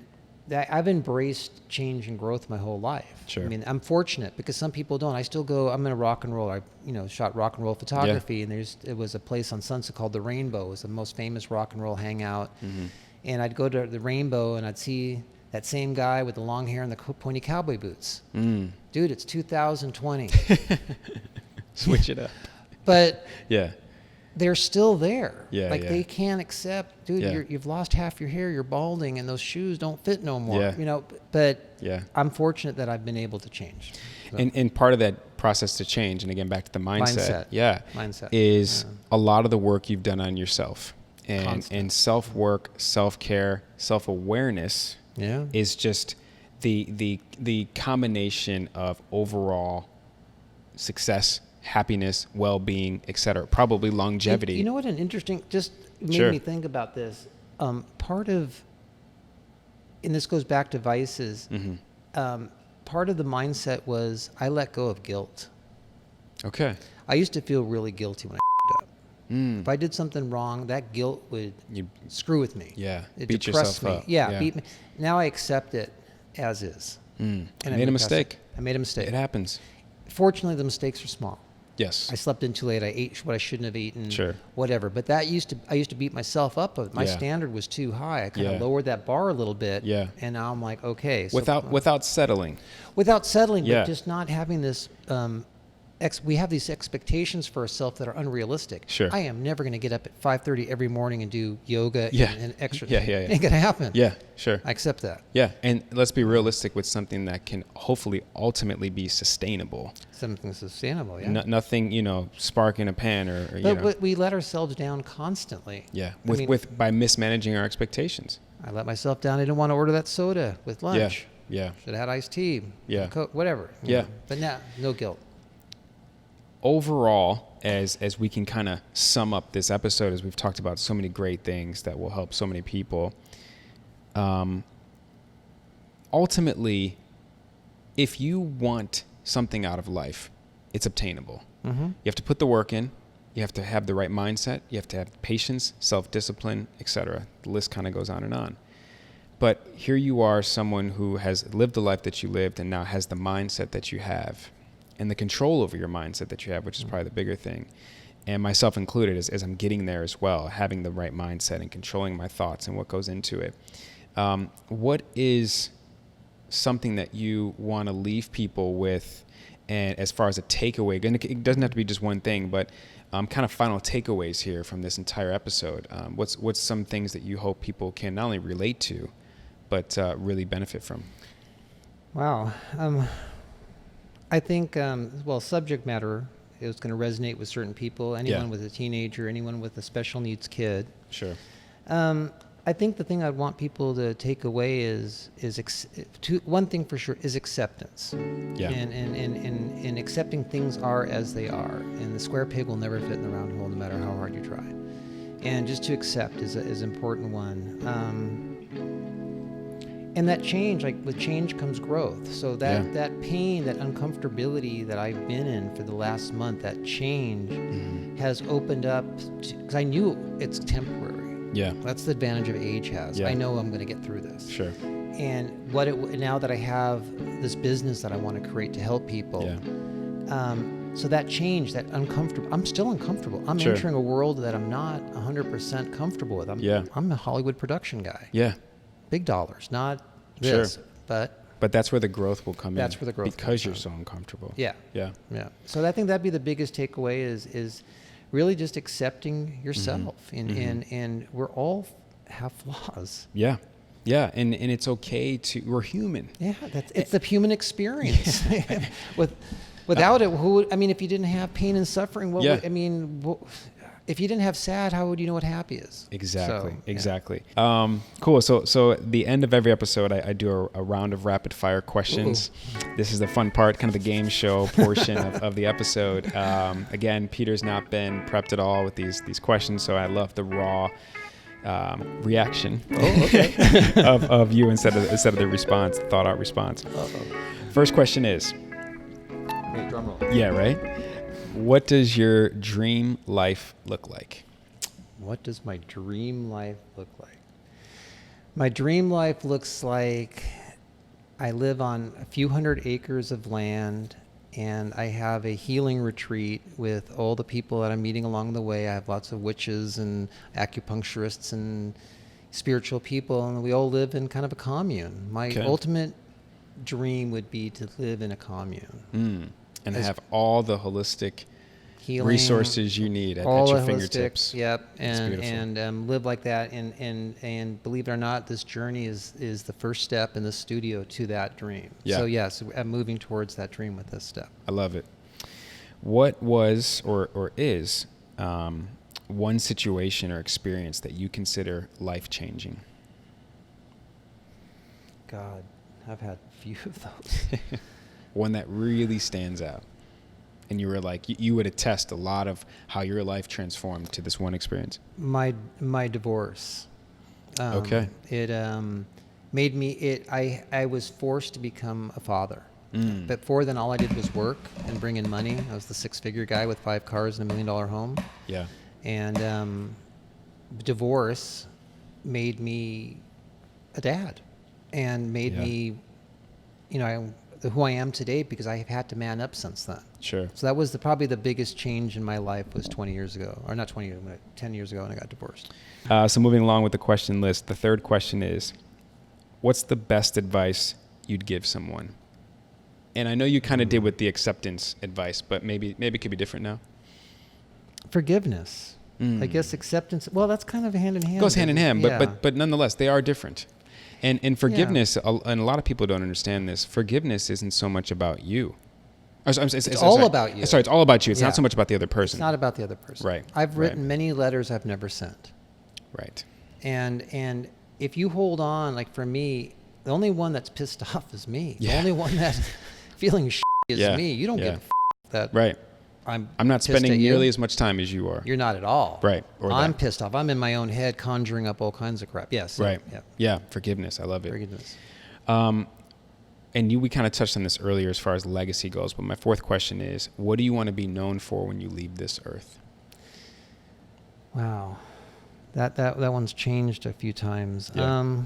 that I've embraced change and growth my whole life. Sure. I mean, I'm fortunate because some people don't. I still go. I'm in a rock and roll. I shot rock and roll photography, and it was a place on Sunset called the Rainbow. It was the most famous rock and roll hangout, and I'd go to the Rainbow and I'd see that same guy with the long hair and the pointy cowboy boots. Dude, it's 2020. Switch it up. But Yeah. they're still there. Yeah, like yeah. they can't accept, dude, Yeah. you've lost half your hair, you're balding, and those shoes don't fit no more. Yeah. But Yeah. I'm fortunate that I've been able to change. So, And part of that process to change, and again, back to the mindset. Mindset. Is a lot of the work you've done on yourself. Constant. And self-work, self-care, self-awareness yeah. is just the combination of overall success, happiness, well-being, etc. Probably longevity. You know what? An interesting, just made Sure. me think about this. Part of, and this goes back to vices. Part of the mindset was I let go of guilt. Okay. I used to feel really guilty when I up. If I did something wrong, that guilt would screw with me. Yeah. It Beat depressed yourself me. up. Yeah, beat me. Now I accept it as is. And I made a move past mistake. it. I made a mistake. It happens. Fortunately, the mistakes are small. Yes. I slept in too late. I ate what I shouldn't have eaten. Sure. Whatever. But I used to beat myself up. My Yeah. standard was too high. I kind of Yeah. lowered that bar a little bit. Yeah. And now I'm like, okay. So, Without settling. without settling, Yeah. but just not having this. We have these expectations for ourselves that are unrealistic. Sure. I am never going to get up at 5:30 every morning and do yoga Yeah. and exercise. Yeah. It ain't going to happen. Yeah, sure. I accept that. Yeah, and let's be realistic with something that can hopefully ultimately be sustainable. Something sustainable, yeah. Nothing, spark in a pan or But we let ourselves down constantly. Yeah, I mean, by mismanaging our expectations. I let myself down. I didn't want to order that soda with lunch. Yeah. Should have had iced tea. Yeah. Coke, whatever. you Yeah. know. But now, no guilt. Overall, as we can kind of sum up this episode, as we've talked about so many great things that will help so many people, ultimately, if you want something out of life, it's obtainable. Mm-hmm. You have to put the work in. You have to have the right mindset. You have to have patience, self-discipline, etc. The list kind of goes on and on. But here you are, someone who has lived the life that you lived and now has the mindset that you have and the control over your mindset that you have, which is probably the bigger thing. And myself included, as I'm getting there as well, having the right mindset and controlling my thoughts and what goes into it. What is something that you want to leave people with, and as far as a takeaway, and it doesn't have to be just one thing, but kind of final takeaways here from this entire episode? What's some things that you hope people can not only relate to, but really benefit from? Wow. I think, subject matter is going to resonate with certain people. Anyone with a teenager, anyone with a special needs kid. Sure. I think the thing I'd want people to take away is one thing for sure is acceptance. Yeah. And accepting things are as they are. And the square peg will never fit in the round hole no matter how hard you try. And just to accept is an important one. And that change, like with change comes growth. So that pain, that uncomfortability that I've been in for the last month, that change has opened up, because I knew it's temporary. Yeah. That's the advantage of age has. Yeah. I know I'm going to get through this. Sure. And now that I have this business that I want to create to help people, so that change, that uncomfortable, I'm still uncomfortable. I'm entering a world that I'm not 100% comfortable with. I'm a Hollywood production guy. Yeah. Big dollars, not this, but that's where the growth will come in. That's where the growth because comes you're from. so uncomfortable. Yeah. So I think that'd be the biggest takeaway is really just accepting yourself, and we're all have flaws. Yeah, and it's okay we're human. Yeah, it's the human experience. Without it, if you didn't have pain and suffering, if you didn't have sad, how would you know what happy is? Exactly. Cool. So the end of every episode, I do a round of rapid fire questions. Ooh. This is the fun part, kind of the game show portion of the episode. Again, Peter's not been prepped at all with these questions, so I love the raw reaction Oh, okay. of you instead of the response, thought out response. Uh-oh. First question is, Wait, drum roll. yeah, right? What does your dream life look like? What does my dream life look like? My dream life looks like I live on a few hundred acres of land, and I have a healing retreat with all the people that I'm meeting along the way. I have lots of witches and acupuncturists and spiritual people, and we all live in kind of a commune. My Okay. ultimate dream would be to live in a commune. And As- have all the holistic Healing, resources you need at all your the fingertips. holistic, yep, It's beautiful. and live like that, and believe it or not, this journey is the first step in the studio to that dream. Yeah. So yes, I'm moving towards that dream with this step. I love it. What was or is one situation or experience that you consider life-changing? God, I've had a few of those. One that really stands out. And you were like, you would attest a lot of how your life transformed to this one experience. My divorce. Okay. It made me. I was forced to become a father. But before then, all I did was work and bring in money. I was the six-figure guy with 5 cars and $1 million home. Yeah. And divorce made me a dad, and made me, who I am today, because I have had to man up since then. Sure. So that was probably the biggest change in my life was 20 years ago, or not 20 years, 10 years ago when I got divorced. So moving along with the question list, the third question is, what's the best advice you'd give someone? And I know you kind of did with the acceptance advice, but maybe it could be different now. Forgiveness. I guess acceptance. Well, that's kind of hand in hand. Goes hand in hand, Yeah. but nonetheless, they are different. And forgiveness, and a lot of people don't understand this. Forgiveness isn't so much about you. It's all about you. Sorry, it's all about you. It's Yeah. not so much about the other person. It's not about the other person. Right, I've right. written many letters I've never sent. Right. And if you hold on, like for me, the only one that's pissed off is me. Yeah. The only one that's feeling is Yeah. me. You don't Yeah. give a that Right. I'm not pissed spending at you. nearly as much time as you are. You're not at all. Right. Or I'm that. pissed off. I'm in my own head conjuring up all kinds of crap. Yes. Right. Yeah. Yeah. Forgiveness. I love it. Forgiveness. And we kind of touched on this earlier as far as legacy goes, but my fourth question is, what do you want to be known for when you leave this earth? Wow. That one's changed a few times. Yeah.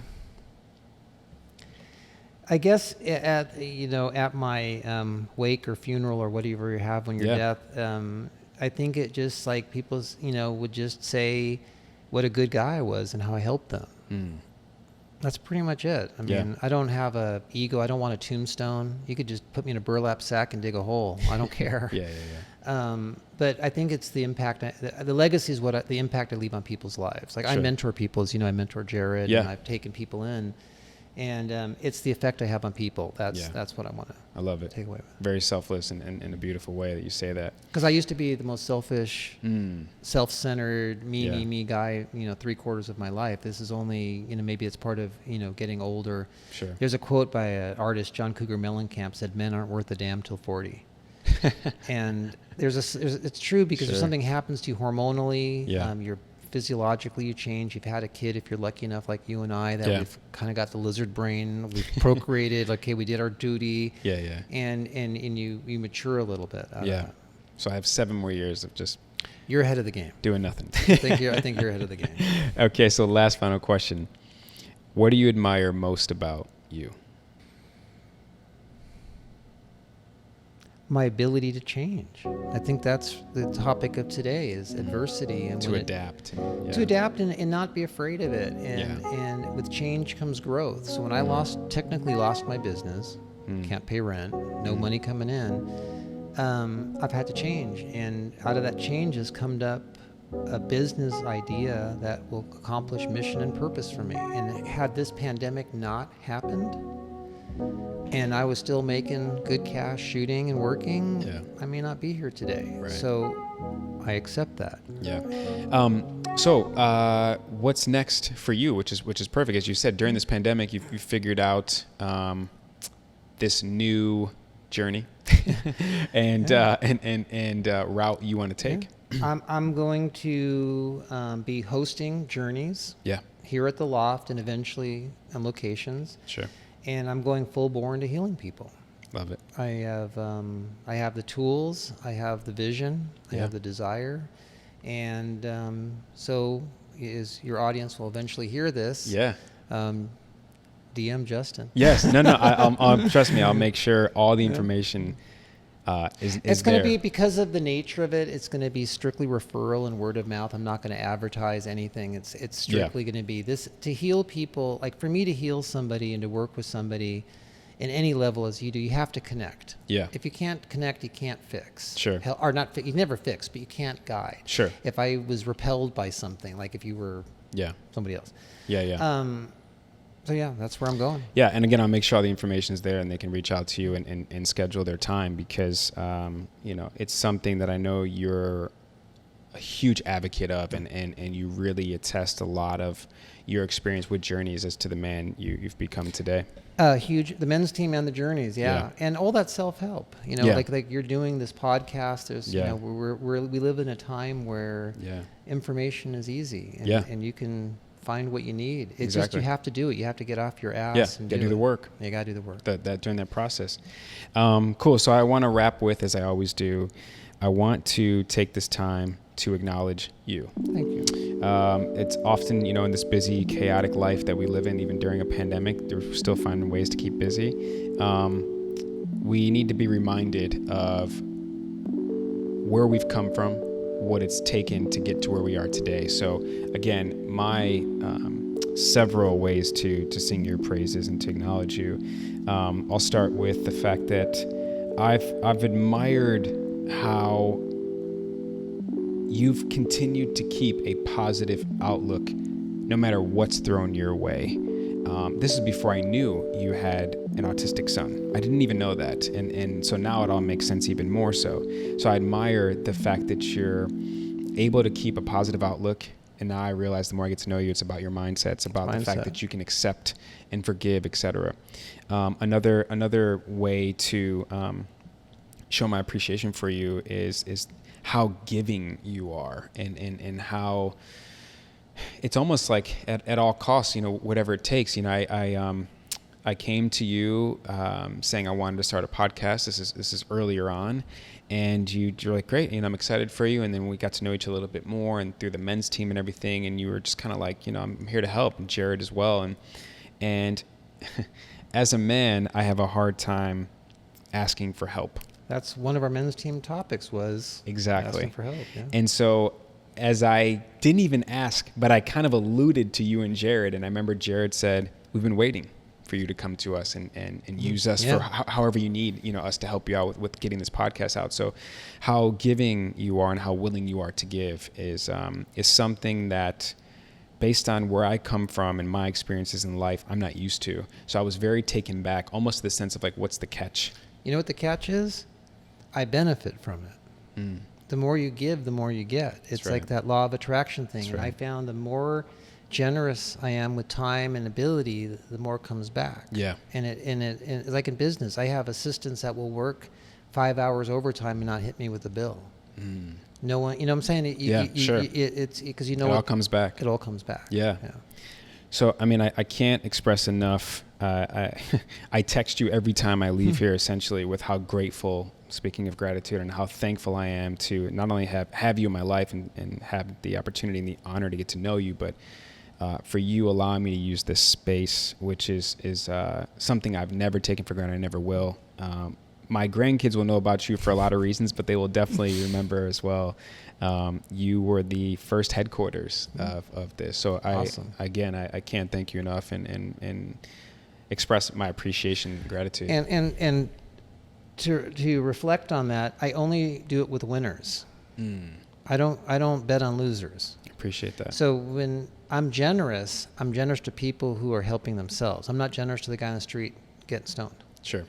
I guess at my wake or funeral or whatever you have when your Yeah. death, I think it just like people would just say what a good guy I was and how I helped them. That's pretty much it. I Yeah. mean, I don't have a ego. I don't want a tombstone. You could just put me in a burlap sack and dig a hole. I don't care. Yeah. But I think it's the impact. The legacy is the impact I leave on people's lives. Like I Sure. mentor people, as you know, I mentor Jared, Yeah. and I've taken people in, and it's the effect I have on people. That's Yeah. that's what I want to I love it. take away with. Very selfless and in a beautiful way that you say that. Because I used to be the most selfish, self-centered, Yeah. me guy. 3/4 of my life. This is only maybe it's part of getting older. Sure. There's a quote by an artist, John Cougar Mellencamp, said, "Men aren't worth a damn till 40." And it's true because Sure. if something happens to you hormonally, Yeah. you're physiologically you change. You've had a kid, if you're lucky enough, like you and I, that Yeah. we've kind of got the lizard brain. We've procreated. Okay, we did our duty. Yeah. And you mature a little bit. Out of Yeah. that. So I have 7 more years of just You're ahead of the game. doing nothing. I think you're ahead of the game. Okay, so last final question. What do you admire most about you? My ability to change. I think that's the topic of today is adversity and To when adapt. to adapt and not be afraid of it. And Yeah. and with change comes growth. So when I technically lost my business, can't pay rent, no money coming in, I've had to change. And out of that change has come up a business idea that will accomplish mission and purpose for me. And had this pandemic not happened, and I was still making good cash shooting and working, Yeah. I may not be here today. Right. So I accept that. Yeah. So what's next for you, which is perfect. As you said, during this pandemic, you figured out this new journey and route you want to take. I'm going to be hosting journeys Yeah. here at the loft and eventually on locations. Sure. And I'm going full bore into healing people. Love it. I have the tools, I have the vision, I Yeah. have the desire, and so is your audience will eventually hear this. Yeah. DM Justin. Yes. No. I'll trust me. I'll make sure all the information is It's going there. to be, because of the nature of it, it's going to be strictly referral and word of mouth. I'm not going to advertise anything. It's strictly going to be this to heal people. Like for me to heal somebody and to work with somebody in any level as you do, you have to connect. Yeah. If you can't connect, you can't fix. Sure. Or not, you never fix, but you can't guide. Sure. If I was repelled by something, like if you were somebody else. Yeah. So yeah, that's where I'm going. Yeah, and again, I'll make sure all the information is there and they can reach out to you and schedule their time because, it's something that I know you're a huge advocate of and you really attest a lot of your experience with Journeys as to the man you've become today. Huge, the men's team and the journeys, and all that self-help. Like you're doing this podcast. There's, we live in a time where information is easy, and you can find what you need. It's just you have to do it. You have to get off your ass and do the work. You got to do the work. That during that process. Cool. So I want to wrap with, as I always do, I want to take this time to acknowledge you. Thank you. It's often, in this busy, chaotic life that we live in, even during a pandemic, we're still finding ways to keep busy. We need to be reminded of where we've come from, what it's taken to get to where we are today. So again, my several ways to sing your praises and to acknowledge you. I'll start with the fact that I've admired how you've continued to keep a positive outlook no matter what's thrown your way. This is before I knew you had an autistic son. I didn't even know that. And so now it all makes sense even more so. So I admire the fact that you're able to keep a positive outlook. And now I realize the more I get to know you, it's about your mindset. It's about the fact that you can accept and forgive, etc. Another way to show my appreciation for you is how giving you are and how it's almost like at all costs, whatever it takes. I came to you saying I wanted to start a podcast. This is earlier on, and you're like, great, I'm excited for you. And then we got to know each other a little bit more, and through the men's team and everything. And you were just kind of like, I'm here to help, and Jared as well. And as a man, I have a hard time asking for help. That's one of our men's team topics was asking for help. Yeah. And so as I didn't even ask, but I kind of alluded to you and Jared. And I remember Jared said, we've been waiting for you to come to us and use us for however you need, us to help you out with getting this podcast out. So how giving you are and how willing you are to give is something that, based on where I come from and my experiences in life, I'm not used to. So I was very taken back, almost the sense of like, what's the catch? You know what the catch is? I benefit from it. The more you give, the more you get. It's like that law of attraction thing. And I found the more generous I am with time and ability, the more comes back. Yeah. And it's like in business, I have assistants that will work 5 hours overtime and not hit me with a bill. No one, what I'm saying? It's because it all comes back. It all comes back. Yeah. So, I can't express enough. I text you every time I leave here, essentially, with how grateful, speaking of gratitude, and how thankful I am to not only have you in my life and have the opportunity and the honor to get to know you, but for you allowing me to use this space, which is something I've never taken for granted. I never will. My grandkids will know about you for a lot of reasons, but they will definitely remember as well. You were the first headquarters of this. So awesome. I can't thank you enough and express my appreciation and gratitude. And to reflect on that, I only do it with winners. I don't bet on losers. Appreciate that. So when I'm generous to people who are helping themselves. I'm not generous to the guy on the street getting stoned. Sure.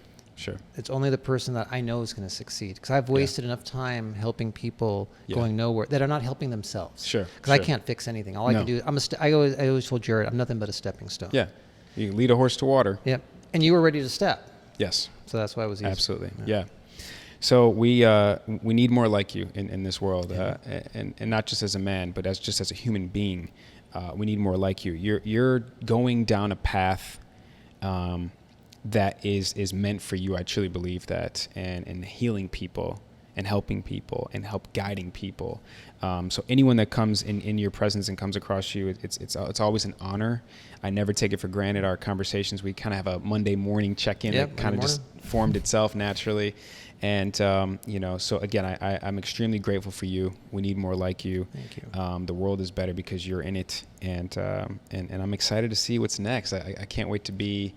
It's only the person that I know is going to succeed, because I've wasted enough time helping people going nowhere that are not helping themselves. Sure. Because I can't fix anything. All I can do, I always told Jared, I'm nothing but a stepping stone. Yeah. You can lead a horse to water. Yep. And you were ready to step. Yes. So that's why it was easy. Absolutely. Yeah. So we need more like you in this world, and not just as a man, but just as a human being. We need more like you. You're going down a path that is meant for you. I truly believe that, and healing people and helping people and guiding people. So anyone that comes in your presence and comes across you, it's always an honor. I never take it for granted. Our conversations, we kind of have a Monday morning check-in that kind of just formed itself naturally. And, so again, I'm extremely grateful for you. We need more like you. Thank you. The world is better because you're in it. And I'm excited to see what's next. I can't wait to be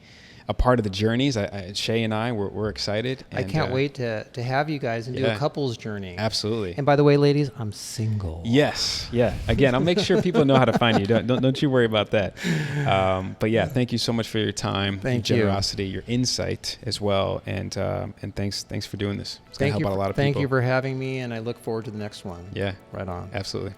a part of the journeys. Shay and we're excited. I can't wait to have you guys and do a couple's journey. Absolutely. And by the way, ladies, I'm single. Yes. Yeah. Again, I'll make sure people know how to find you. Don't you worry about that. But yeah, thank you so much for your time, your generosity, your insight as well. And thanks for doing this. It's going to help out a lot of people. Thank you for having me, and I look forward to the next one. Yeah. Right on. Absolutely.